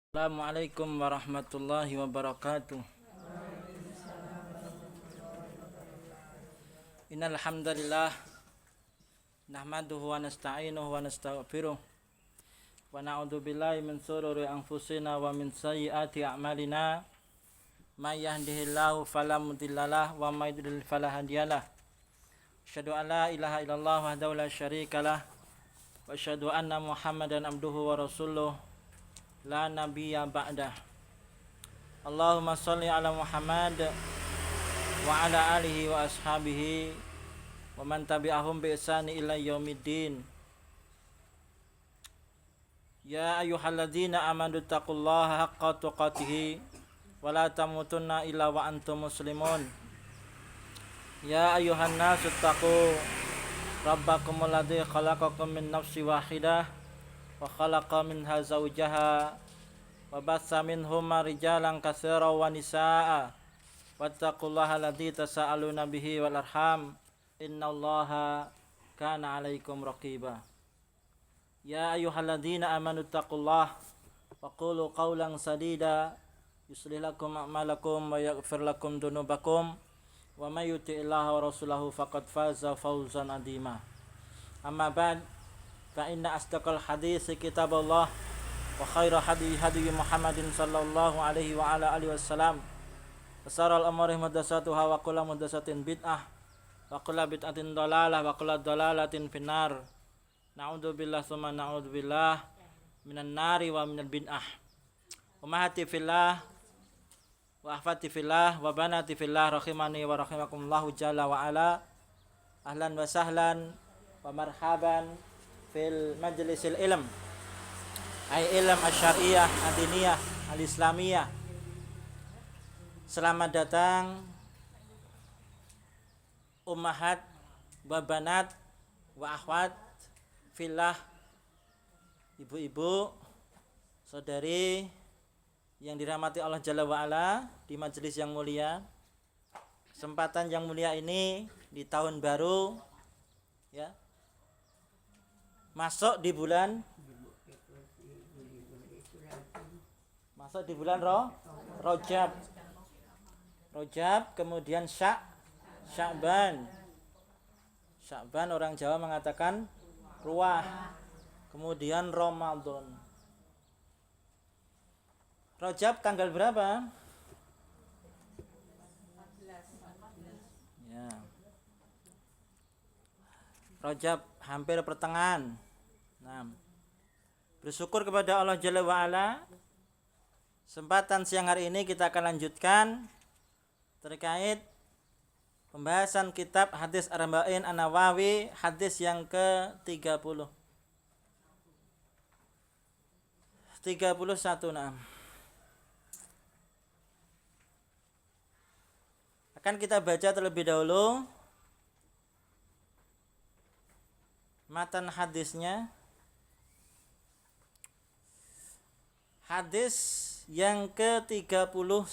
Assalamualaikum warahmatullahi wabarakatuh. Innal hamdalillah nahmaduhu wa nasta'inuhu wa nastaghfiruh wa na'udzu billahi min shururi anfusina wa min sayyiati a'malina may yahdihillahu fala mudhillalah wa may yudlil fala hadiyalah. Asyhadu an la ilaha illallah wahdahu la syarikalah wa asyhadu anna Muhammadan abduhu wa rasuluh la nabiyya ba'dah. Allahumma sholli ala Muhammad wa ala alihi wa ashabihi wa man tabi'ahum bi ihsani ila yaumiddin. Ya ayyuhalladzina amanu taqullaha haqqa tuqatih wa la tamutunna illa wa antum muslimun. Ya ayyuhan nasu taqu rabbakumul ladzi khalaqakum min nafsin wahidah wa khalaqa minha zawjaha wa bassa minhuma rijalan katsiran wa nisaa wattaqullaha alladzi tasaaluna bihi wal arham innallaha kana 'alaikum raqiba. Ya ayyuhalladzina amanu taqullaha wa qulu qawlan sadida yuslih lakum a'malakum wa yaghfir lakum dhunubakum wa may yuti'illaha wa rasulahu faqad faza fawzan 'azima. Amma ba'd, fa inna asdaqal hadits kitabullah wa khairal hadi Muhammadin sallallahu alaihi wa ala alihi wasallam wa sharral umuri muhdatsatuha wa kullu muhdatsatin bid'ah wa kullu bid'atin dhalalah wa kullu dhalalatin finnar. Na'udzubillah tsumma na'udzubillah minan nari wa minal bid'ah. Ummahati fillah wa akhwati fillah wa banati fillah rahimani wa rahimakumullahu jalla wa ala. Ahlan wa sahlan wa marhaban fil majlisil ilm ay ilm asyariyah adiniyah al-islamiyah. Selamat datang ummahat wa banat wa akhwat fillah, ibu-ibu, saudari yang dirahmati Allah Jalla wa Ala, di majelis yang mulia. Kesempatan yang mulia ini di tahun baru, ya, masuk di bulan Rajab, kemudian Sya'ban. Sya'ban orang Jawa mengatakan ruah, kemudian Ramadan. Rajab tanggal berapa? Ya. Rajab hampir pertengahan. Nah, bersyukur kepada Allah Jalla wa Ala. Kesempatan siang hari ini kita akan lanjutkan terkait pembahasan kitab Hadis Arba'in An-Nawawi, hadis yang ke-30. 31. Nah, akan kita baca terlebih dahulu matan hadisnya. Hadis yang ke-31.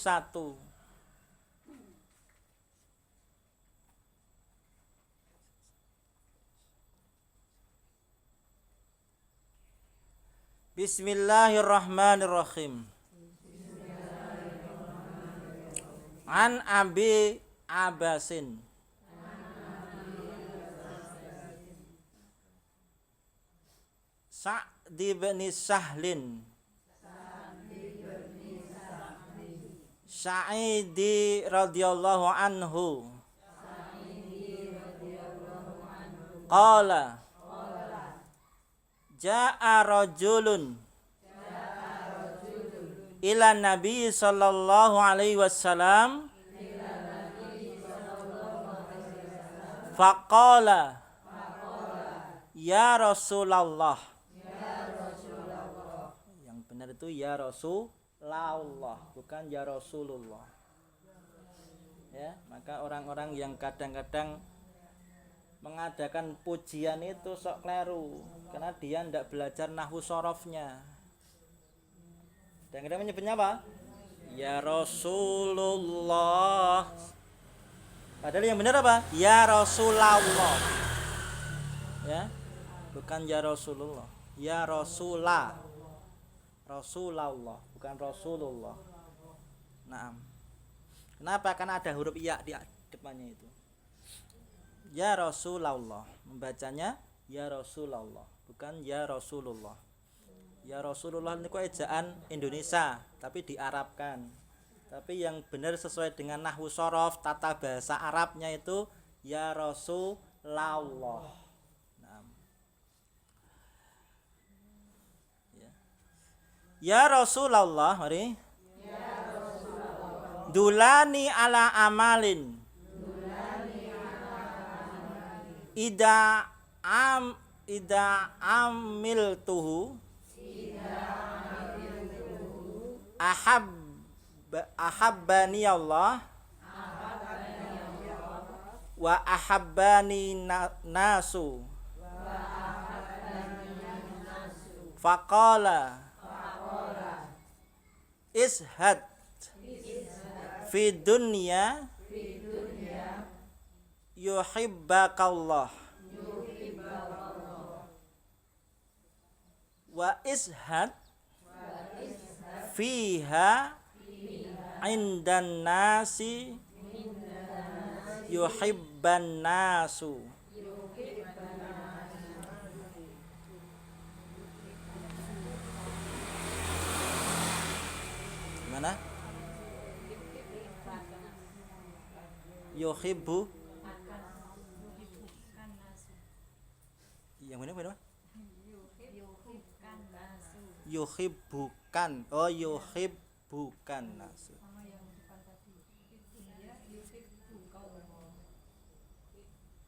Bismillahirrahmanirrahim. An Abi Abbasin Sa'd bin Sahlin Sa'idi radhiyallahu anhu qala ja'a rajulun ila nabi sallallahu alaihi wasallam faqala ya Rasulullah. Yang benar itu ya Rasulullah, bukan ya Rasulullah. Ya, maka orang-orang yang kadang-kadang mengadakan pujian itu sok kleru karena dia tidak belajar nahwu sorofnya. Dan kita menyebutnya apa? Ya Rasulullah. Padahal yang benar apa? Ya Rasulullah. Ya, bukan ya Rasulullah. Ya Rasulah. Rasulullah, bukan Rasulullah. Naam. Kenapa? Karena ada huruf ya di depannya itu. Ya Rasulullah. Membacanya ya Rasulullah, bukan ya Rasulullah. Ya Rasulullah ini kok ejaan Indonesia, tapi diarabkan. Tapi yang benar sesuai dengan nahwu shorof, tata bahasa Arabnya itu ya Rasulullah. Naam. Ya Rasulullah, mari. Dulani ala amalin. Ida amil tuhu. Ahabbani Allah. Wa ahabbani nasu. Faqala ishad fi dunya yuhibbakallah wa ishad fiha indan nasi yuhibban nasu. Gimana? Yuhibbu. Yang mana? Yuhibbukan. Oh, yuhibbukan nasu.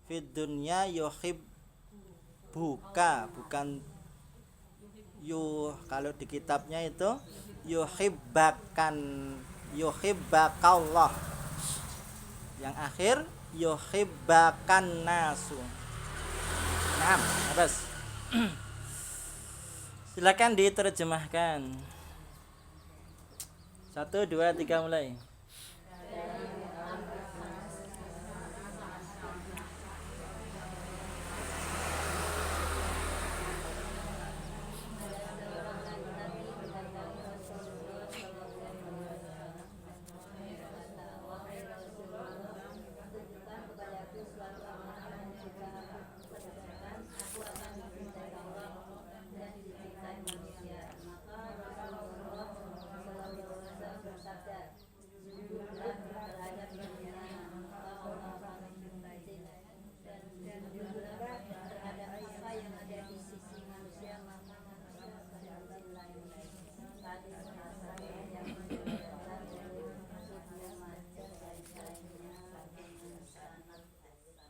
Fid dunya yuhibbuka, bukan kalau di kitabnya itu yuhibbakallah. Yang akhir yuhibbakan nasu. Nah, terus silakan diterjemahkan. 1, 2, 3 mulai.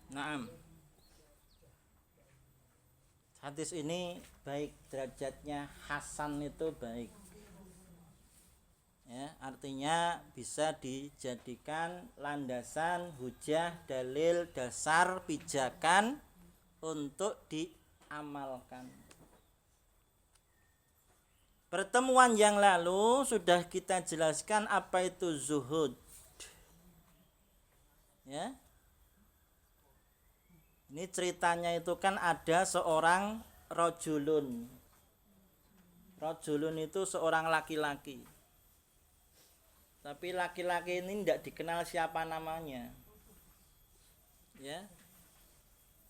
Naam. Hadis ini baik derajatnya hasan itu baik. Ya, artinya bisa dijadikan landasan, hujah, dalil, dasar, pijakan untuk diamalkan. Pertemuan yang lalu sudah kita jelaskan apa itu zuhud. Ya. Ini ceritanya itu kan ada seorang rojulun. Rojulun itu seorang laki-laki. Tapi laki-laki ini tidak dikenal siapa namanya. Ya.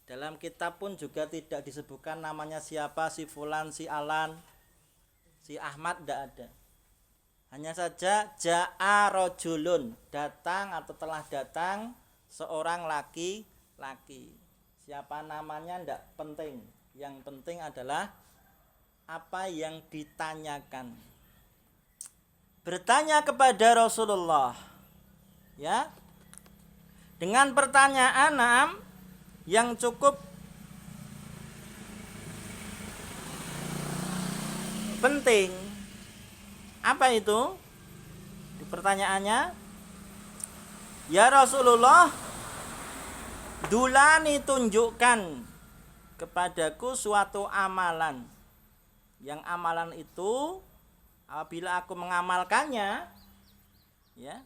Dalam kitab pun juga tidak disebutkan namanya siapa, si fulan, si alan, si Ahmad, tidak ada. Hanya saja ja'a rojulun, datang atau telah datang seorang laki-laki. Siapa namanya tidak penting. Yang penting adalah apa yang ditanyakan. Bertanya kepada Rasulullah, ya, dengan pertanyaan yang cukup penting. Apa itu? Pertanyaannya, ya Rasulullah, dulani tunjukkan kepadaku suatu amalan. Yang amalan itu apabila aku mengamalkannya, ya,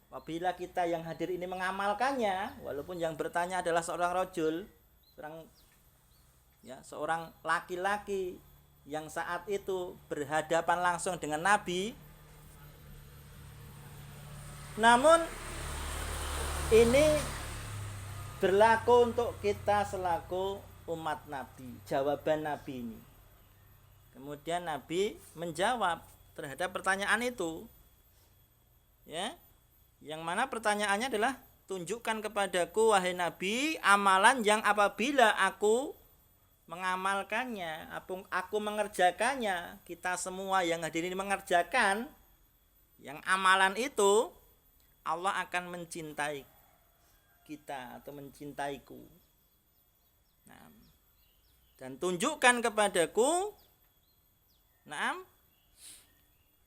apabila kita yang hadir ini mengamalkannya, walaupun yang bertanya adalah seorang rojul, seorang laki-laki, yang saat itu berhadapan langsung dengan Nabi. Namun ini berlaku untuk kita selaku umat Nabi. Jawaban Nabi ini. Kemudian Nabi menjawab terhadap pertanyaan itu. Ya. Yang mana pertanyaannya adalah, tunjukkan kepadaku wahai Nabi amalan yang apabila aku mengamalkannya, aku mengerjakannya, kita semua yang hadir ini mengerjakan yang amalan itu, Allah akan mencintai kita atau mencintaiku. Nah, dan tunjukkan kepadaku, nah,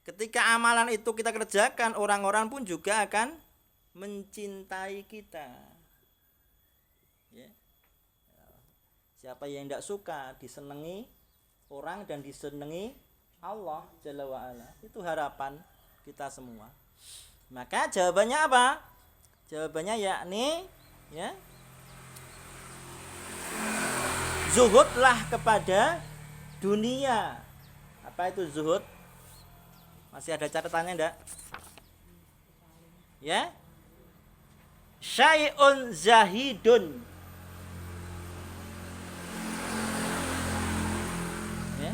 ketika amalan itu kita kerjakan, orang-orang pun juga akan mencintai kita. Ya. Siapa yang tidak suka disenangi orang dan disenangi Allah Jalla wa'ala, itu harapan kita semua. Maka jawabannya apa? Jawabannya yakni ya, zuhudlah kepada dunia. Apa itu zuhud? Masih ada catatannya enggak? Ya. Syai'un zahidun. Ya.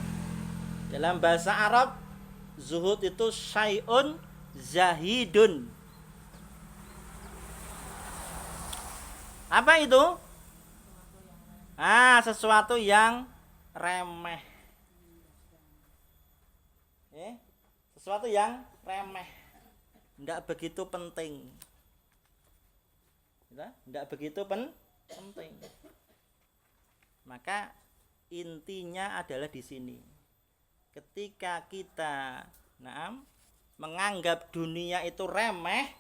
Dalam bahasa Arab, zuhud itu syai'un zahidun. Apa itu? Sesuatu yang remeh. Sesuatu yang remeh, tidak begitu penting. Tidak begitu penting. Maka intinya adalah di sini. Ketika kita menganggap dunia itu remeh,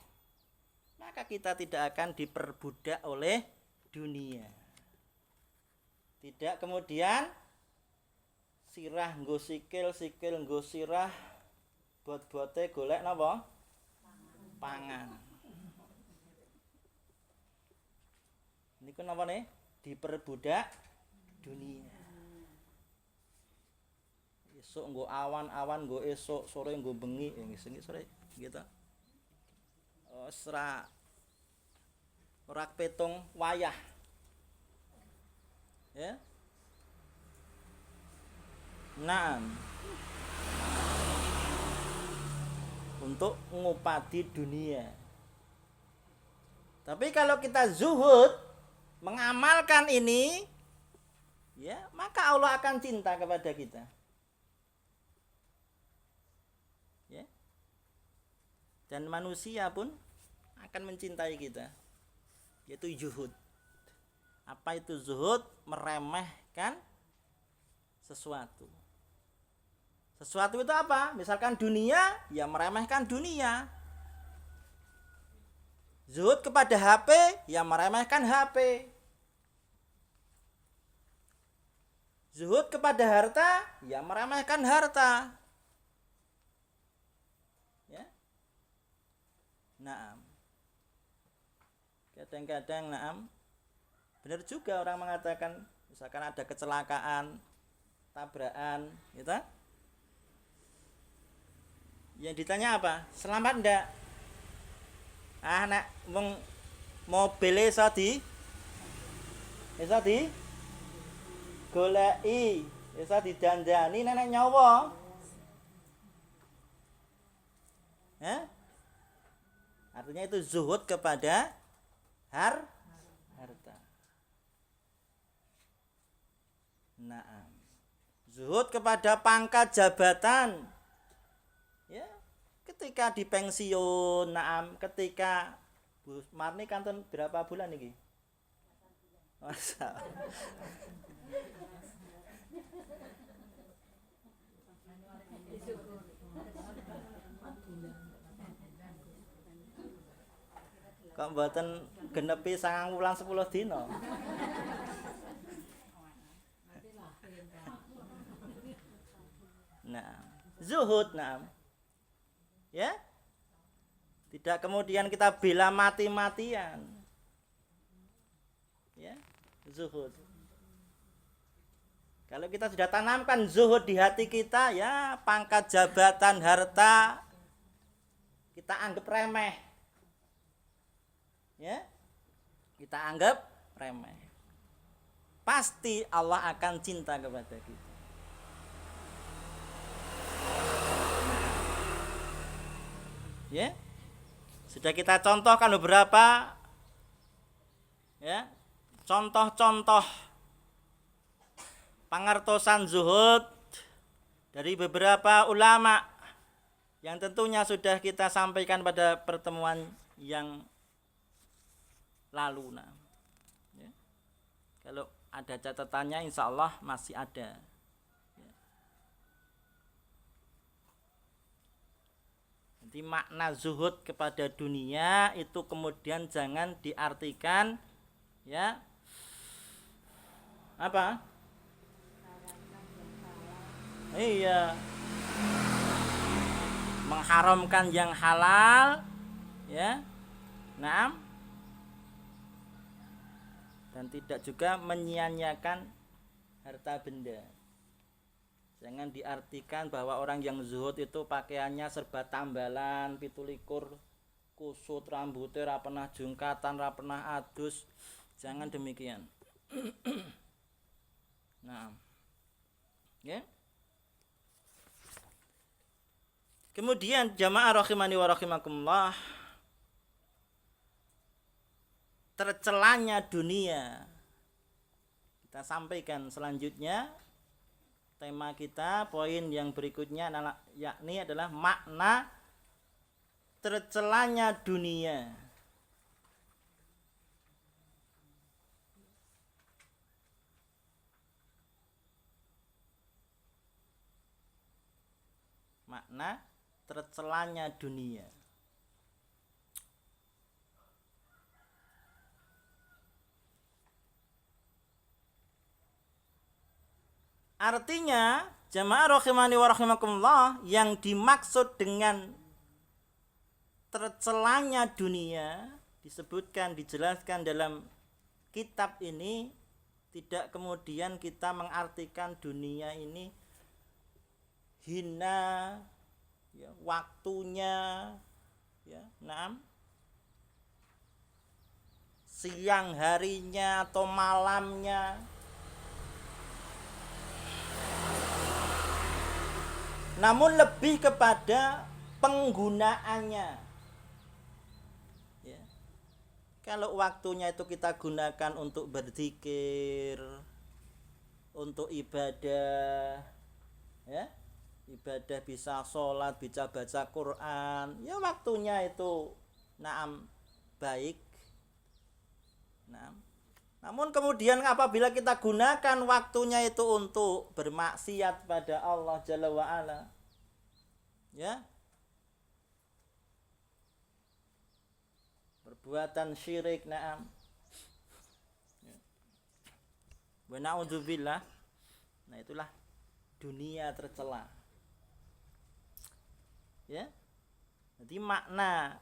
maka kita tidak akan diperbudak oleh dunia. Tidak kemudian sirah nggo sikil, sikil nggo sirah, bot-bote golek napa? Pangan. Niku napa nih? Diperbudak dunia. Esuk nggo awan-awan, nggo esuk, sore nggo bengi, ngising sore gitu. Ora petung wayah. Ya. Nah, untuk ngupadi dunia. Tapi kalau kita zuhud, mengamalkan ini, ya, maka Allah akan cinta kepada kita. Ya. Dan manusia pun akan mencintai kita. Yaitu zuhud. Apa itu zuhud? Meremehkan sesuatu. Sesuatu itu apa? Misalkan dunia, ya meremehkan dunia. Zuhud kepada HP, ya meremehkan HP. Zuhud kepada harta, ya meremehkan harta. Ya. Naam. Kadang-kadang benar juga orang mengatakan, misalkan ada kecelakaan, tabrakan, gitu. Yang ditanya apa? Selamat ndak? Nek wong mobile iso di goleki, iso didandani nenek nyawa. Artinya itu zuhud kepada harta. Naam. Zuhud kepada pangkat jabatan. Ya, ketika di pensiun, ketika Bu Marni kanton berapa bulan iki? Masa. Kok mboten genepi 9 wulan 10 dina? Nah, zuhud, ya, tidak kemudian kita bela mati-matian, ya, zuhud. Kalau kita sudah tanamkan zuhud di hati kita, ya pangkat, jabatan, harta kita anggap remeh. Ya. Kita anggap remeh. Pasti Allah akan cinta kepada kita. Ya. Sudah kita contohkan beberapa ya, contoh-contoh pangertosan zuhud dari beberapa ulama yang tentunya sudah kita sampaikan pada pertemuan yang lalu. Nah, ya. Kalau ada catatannya insya Allah masih ada. Ya. Jadi makna zuhud kepada dunia itu kemudian jangan diartikan ya apa? Iya. Mengharamkan yang halal ya. Naam. Dan tidak juga menyia-nyiakan harta benda. Jangan diartikan bahwa orang yang zuhud itu pakaiannya serba tambalan, 17 kusut, rambutnya ra pernah jungkatan, ra pernah adus. Jangan demikian. Nah. Ya. Kemudian jamaah rahimani wa rahimakumullah, tercelanya dunia. Kita sampaikan selanjutnya tema kita, poin yang berikutnya adalah yakni adalah makna tercelanya dunia. Makna tercelanya dunia. Artinya jamaah rahimani wa rahimakumullah, yang dimaksud dengan tercelanya dunia disebutkan, dijelaskan dalam kitab ini, tidak kemudian kita mengartikan dunia ini hina ya, waktunya ya, naam, siang harinya atau malamnya. Namun lebih kepada penggunaannya. Ya. Kalau waktunya itu kita gunakan untuk berzikir, untuk ibadah, ya, ibadah bisa sholat, bisa baca Quran, ya waktunya itu naam baik. Naam. Namun kemudian apabila kita gunakan waktunya itu untuk bermaksiat pada Allah Jalla wa'ala, ya, perbuatan syirik, naam, wa na'udzubillah, nah itulah dunia tercela. Ya, jadi makna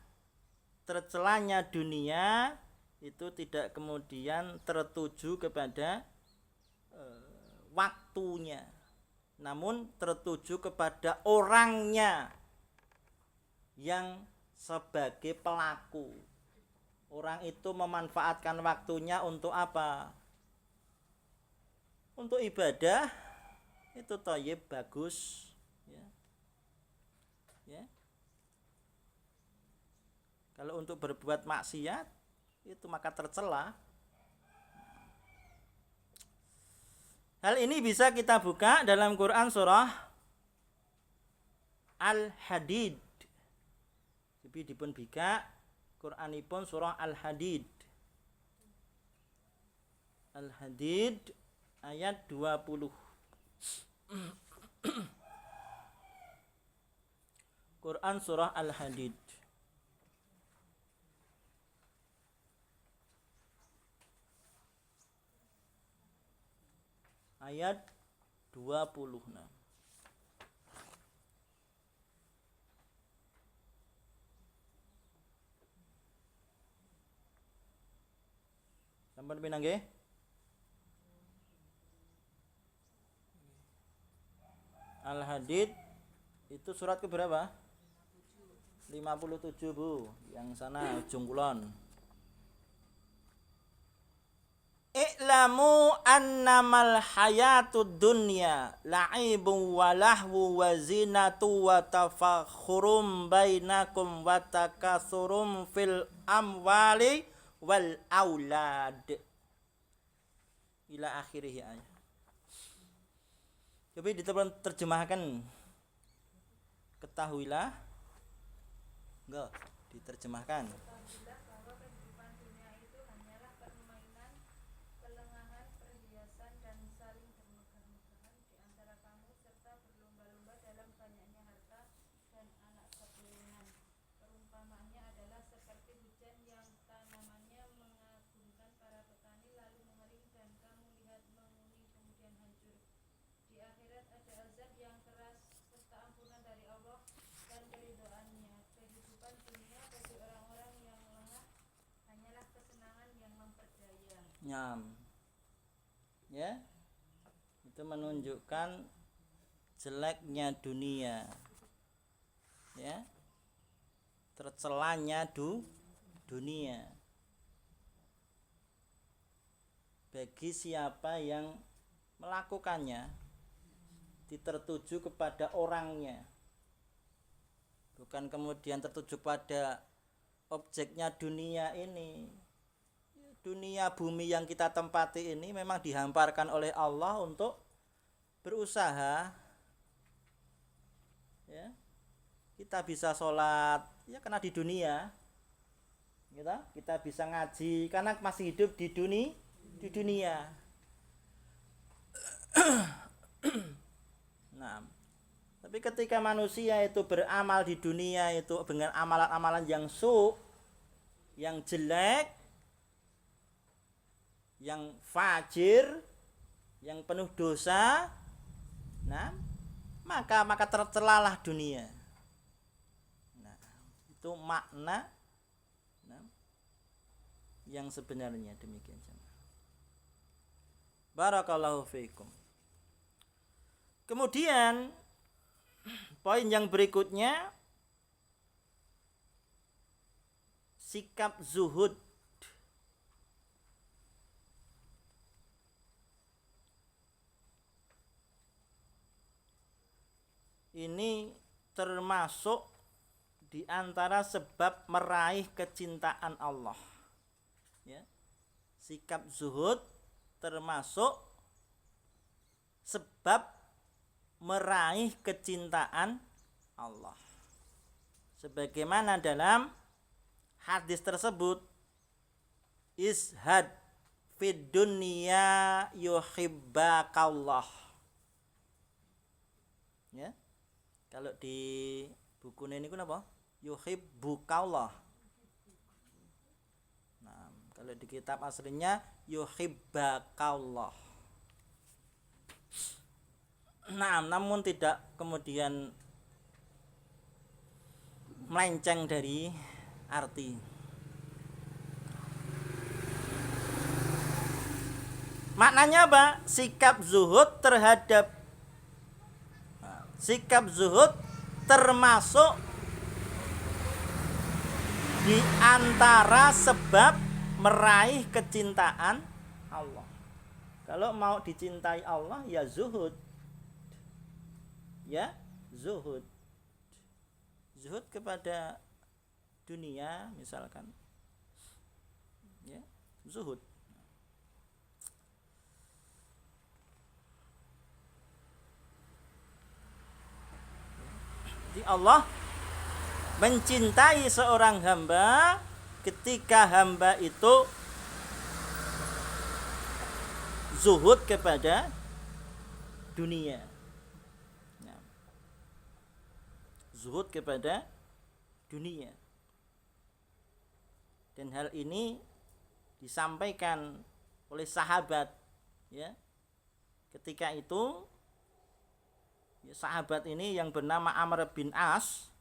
tercelanya dunia itu tidak kemudian tertuju kepada waktunya, namun tertuju kepada orangnya yang sebagai pelaku. Orang itu memanfaatkan waktunya untuk apa? Untuk ibadah, itu thayyib, bagus, ya. Ya. Kalau untuk berbuat maksiat itu maka tercela. Hal ini bisa kita buka dalam Quran surah Al-Hadid. Jadi dipun bika Quranipun surah Al-Hadid. Al-Hadid ayat 20. Quran surah Al-Hadid ayat 26. Sampun pinanggih? Al-Hadid itu surat ke berapa? 57 Bu. Yang sana ujung kulon. I'lamu annamal hayatud dunya la'ibun wa lahwu wa zinatu wa tafakhurum bainakum wa takatsurum fil amwali wal aulad ila akhirih ayat. Coba diterjemahkan. Ketahuilah. Enggak, diterjemahkan. Ketahuilah bahwa kehidupan dunia itu hanyalah permainan, kelengahan, perhiasan, dan saling bermegah-megahan di antara kamu serta berlomba-lomba dalam banyaknya harta dan anak keturunan. Perumpamaannya adalah seperti hujan yang tanamannya mengagumkan para petani lalu mengering dan kamu lihat menguning kemudian hancur. Di akhirat ada azab yang keras serta ampunan dari Allah dan keridhaannya. Kehidupan dunia bagi orang-orang yang lengah hanyalah kesenangan yang memperdaya. Nyam. Ya. Itu menunjukkan jeleknya dunia. Ya. Tercelanya dunia. Bagi siapa yang melakukannya tertuju kepada orangnya, bukan kemudian tertuju pada objeknya dunia ini. Dunia bumi yang kita tempati ini memang dihamparkan oleh Allah untuk berusaha. Ya, kita bisa sholat ya karena di dunia, kita bisa ngaji karena masih hidup di dunia. Nah, tapi ketika manusia itu beramal di dunia itu dengan amalan-amalan yang yang jelek, yang fajir, yang penuh dosa, nah, maka tercelalah dunia. Nah, itu makna yang sebenarnya demikian. Barakallahu fiikum. Kemudian poin yang berikutnya, sikap zuhud. Ini termasuk di antara sebab meraih kecintaan Allah. Ya. Sikap zuhud termasuk sebab meraih kecintaan Allah. Sebagaimana dalam hadis tersebut, ishad fid dunya yuhibbakallah. Ya. Kalau di buku ini apa? Yuhibbukallah. Nah, kalau di kitab aslinya yuhibbakallah. Nah, namun tidak kemudian melenceng dari arti. Maknanya apa? Sikap zuhud termasuk di antara sebab meraih kecintaan Allah. Kalau mau dicintai Allah ya zuhud. Ya, zuhud kepada dunia misalkan, ya, zuhud. Jadi Allah mencintai seorang hamba ketika hamba itu zuhud kepada dunia. Zuhud kepada dunia. Dan hal ini disampaikan oleh sahabat, ya. Ketika itu ya, sahabat ini yang bernama Amr bin As,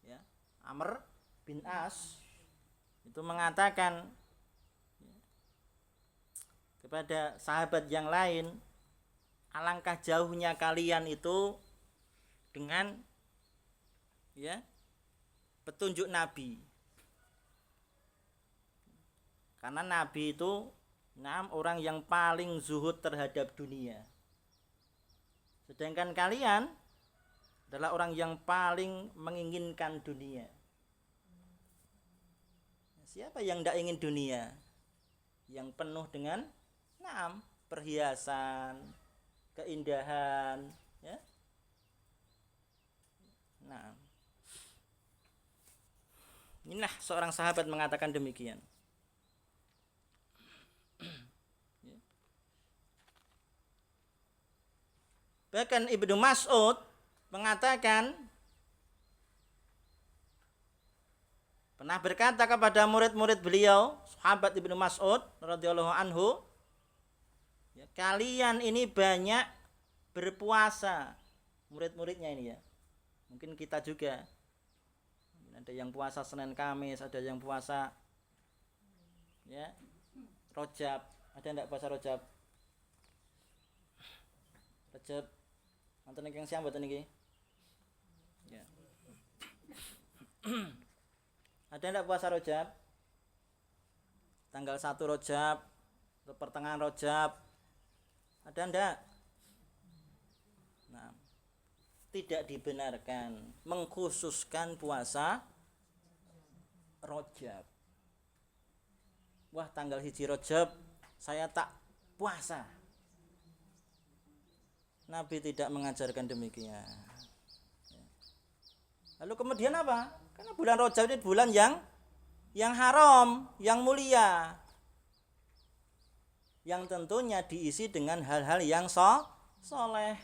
ya, Amr bin As itu mengatakan ya, kepada sahabat yang lain, alangkah jauhnya kalian itu dengan ya petunjuk Nabi. Karena Nabi itu orang yang paling zuhud terhadap dunia. Sedangkan kalian adalah orang yang paling menginginkan dunia. Siapa yang tidak ingin dunia? Yang penuh dengan perhiasan, keindahan, ya. Inilah seorang sahabat mengatakan demikian. Bahkan Ibnu Mas'ud mengatakan, pernah berkata kepada murid-murid beliau, sahabat Ibnu Mas'ud radhiyallahu anhu, ya, kalian ini banyak berpuasa, murid-muridnya ini ya. Mungkin kita juga. Ada yang puasa Senin Kamis, ada yang puasa ya Rajab. Ada enggak puasa Rajab? Rajab wonten ingkang siang mboten niki? Ya. Ada enggak puasa Rajab? Tanggal 1 Rajab atau pertengahan Rajab? Ada enggak? Nah, tidak dibenarkan mengkhususkan puasa Rajab. Wah, tanggal 1 Rajab saya tak puasa. Nabi tidak mengajarkan demikian. Lalu kemudian apa? Karena bulan Rajab ini bulan yang haram, yang mulia, yang tentunya diisi dengan hal-hal yang soleh.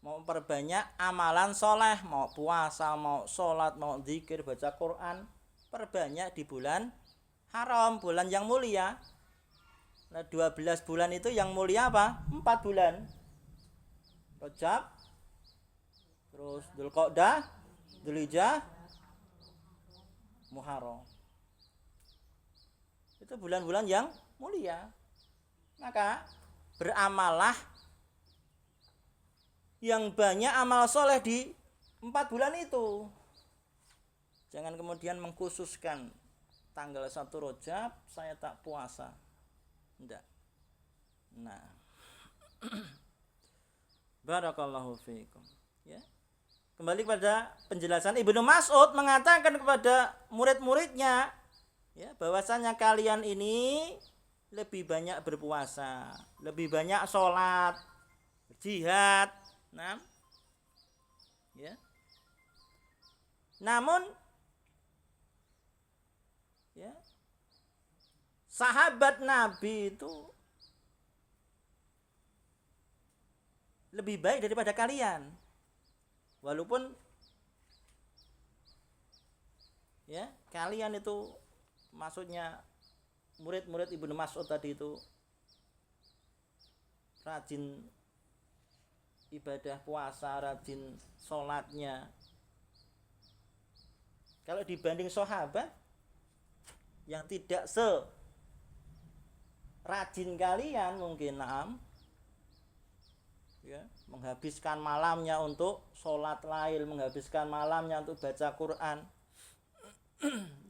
Mau perbanyak amalan soleh, mau puasa, mau sholat, mau zikir, baca Quran, perbanyak di bulan haram, bulan yang mulia. Nah, 12 bulan itu yang mulia apa? 4 bulan. Rajab, terus Dzulqa'dah, Dzulhijjah, Muharram. Itu bulan-bulan yang mulia. Maka beramallah yang banyak amal soleh di 4 bulan itu. Jangan kemudian mengkhususkan tanggal 1 Rajab saya tak puasa. Tidak. Nah. Barakallahu fiikum. Ya. Kembali kepada penjelasan Ibnu Mas'ud mengatakan kepada murid-muridnya, ya, bahwasanya kalian ini lebih banyak berpuasa, lebih banyak sholat, jihad. Nah, ya. Namun, ya, sahabat Nabi itu lebih baik daripada kalian. Walaupun ya, kalian itu maksudnya murid-murid Ibnu Mas'ud tadi itu rajin ibadah puasa, rajin sholatnya. Kalau dibanding sahabat yang tidak rajin kalian mungkin ya, menghabiskan malamnya untuk sholat lail, menghabiskan malamnya untuk baca Quran.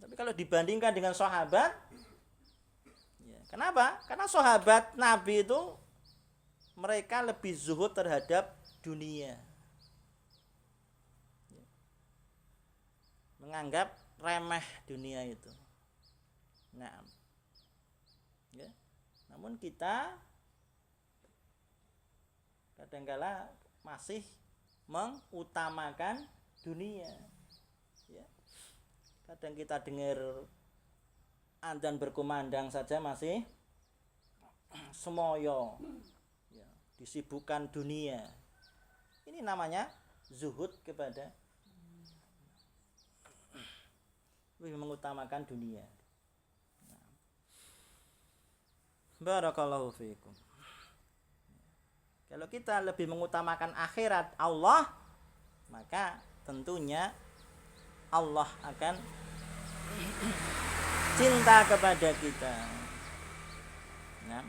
Tapi kalau dibandingkan dengan sahabat, ya, kenapa? Karena sahabat Nabi itu mereka lebih zuhud terhadap dunia, ya, menganggap remeh dunia itu. Nah, ya, namun kita kadangkala masih mengutamakan dunia. Ya. Kadang kita dengar adzan berkumandang saja masih semoyo, ya, disibukkan dunia. Ini namanya zuhud kepada lebih mengutamakan dunia. Nah. Barakallahu fiikum. Kalau kita lebih mengutamakan akhirat Allah, maka tentunya Allah akan cinta kepada kita. Nah,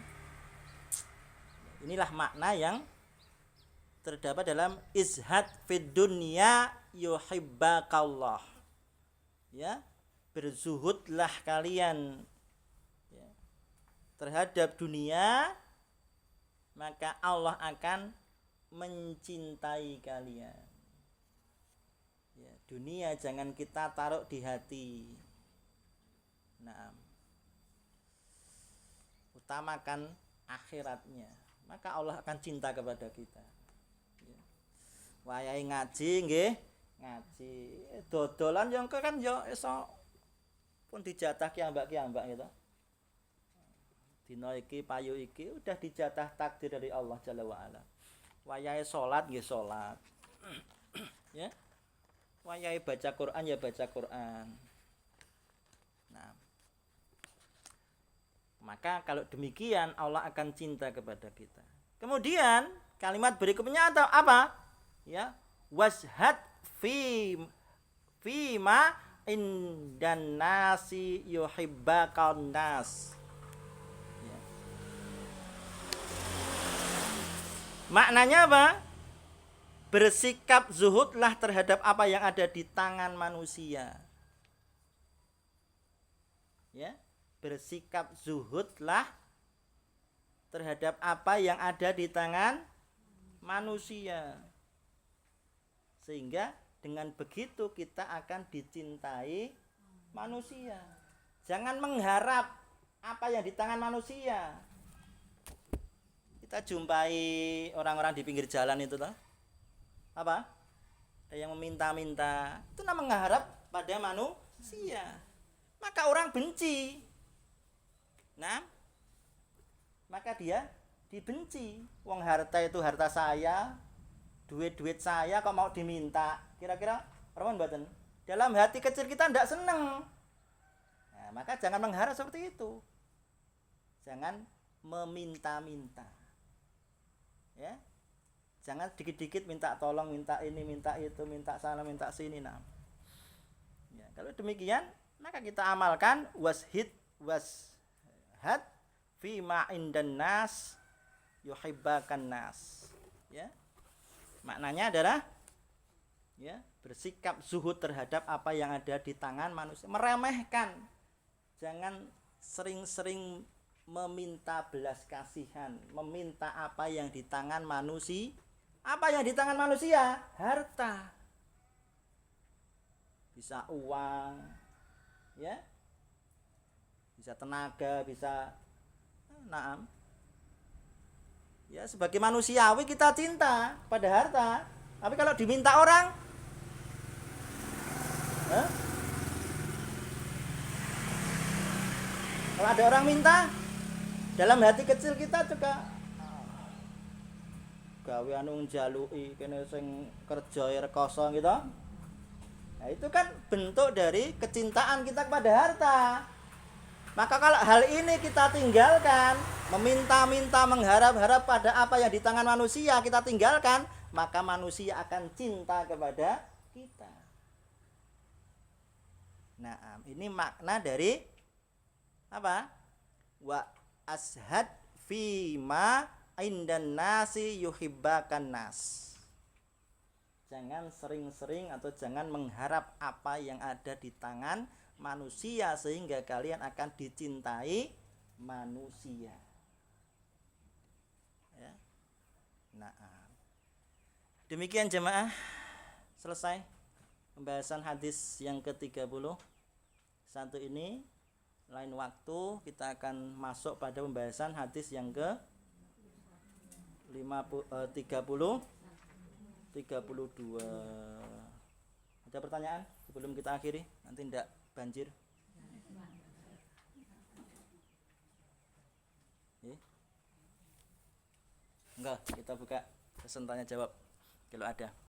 inilah makna yang terdapat dalam izhad fid dunya yuhibbakallah. Ya, berzuhudlah kalian ya, terhadap dunia, maka Allah akan mencintai kalian. Ya, dunia jangan kita taruh di hati. Nah, utamakan akhiratnya, maka Allah akan cinta kepada kita. Ya. Wayahe ngaji nggih, ngaji. Dodolan yang kan yo iso pun dijatah kiambak-kiambak gitu. Dina iki payu iki udah dijatah takdir dari Allah Jalla wa ala. Wayahe salat nggih salat. Ya. Wayahe baca Quran ya baca Quran. Nah, maka kalau demikian Allah akan cinta kepada kita. Kemudian kalimat berikutnya atau apa? Ya, washhad fima indan nasi yuhibbakan nas. Ya. Maknanya apa? Bersikap zuhudlah terhadap apa yang ada di tangan manusia. Ya, bersikap zuhudlah terhadap apa yang ada di tangan manusia. Sehingga dengan begitu kita akan dicintai manusia. Jangan mengharap apa yang di tangan manusia. Kita jumpai orang-orang di pinggir jalan itu toh. Apa? Ada yang meminta-minta. Itu namanya mengharap pada manusia. Maka orang benci. Nah, maka dia dibenci. Wong harta itu harta saya, duit-duit saya kok mau diminta. Kira-kira orang mboten? Dalam hati kecil kita tidak seneng. Nah, maka jangan mengharap seperti itu. Jangan meminta-minta. Ya. Jangan dikit-dikit minta tolong, minta ini, minta itu, minta sana, minta sini. Nah. Ya, kalau demikian, maka kita amalkan washhad fima indan nas yuhibbakan nas. Ya. Maknanya adalah ya, bersikap zuhud terhadap apa yang ada di tangan manusia, meremehkan. Jangan sering-sering meminta belas kasihan, meminta apa yang di tangan manusia. Apa yang di tangan manusia? Harta. Bisa uang, ya. Bisa tenaga, bisa naam. Ya, sebagai manusiawi kita cinta pada harta. Tapi kalau diminta orang, kalau ada orang minta, dalam hati kecil kita juga gawe anu njaluki kene sing kerja rekoso gitu. Nah, itu kan bentuk dari kecintaan kita kepada harta. Maka kalau hal ini kita tinggalkan, meminta-minta, mengharap-harap pada apa yang di tangan manusia kita tinggalkan, maka manusia akan cinta kepada kita. Nah, ini makna dari apa? Wa ashad fima indan nasi yuhibbakan nas. Jangan sering-sering atau jangan mengharap apa yang ada di tangan manusia sehingga kalian akan dicintai manusia. Ya. Nah, demikian jemaah, selesai pembahasan hadis yang ke-31 ini. Lain waktu kita akan masuk pada pembahasan hadis yang ke 32. Ada pertanyaan sebelum kita akhiri? Nanti tidak banjir. Enggak, kita buka sesi tanya jawab kalau ada.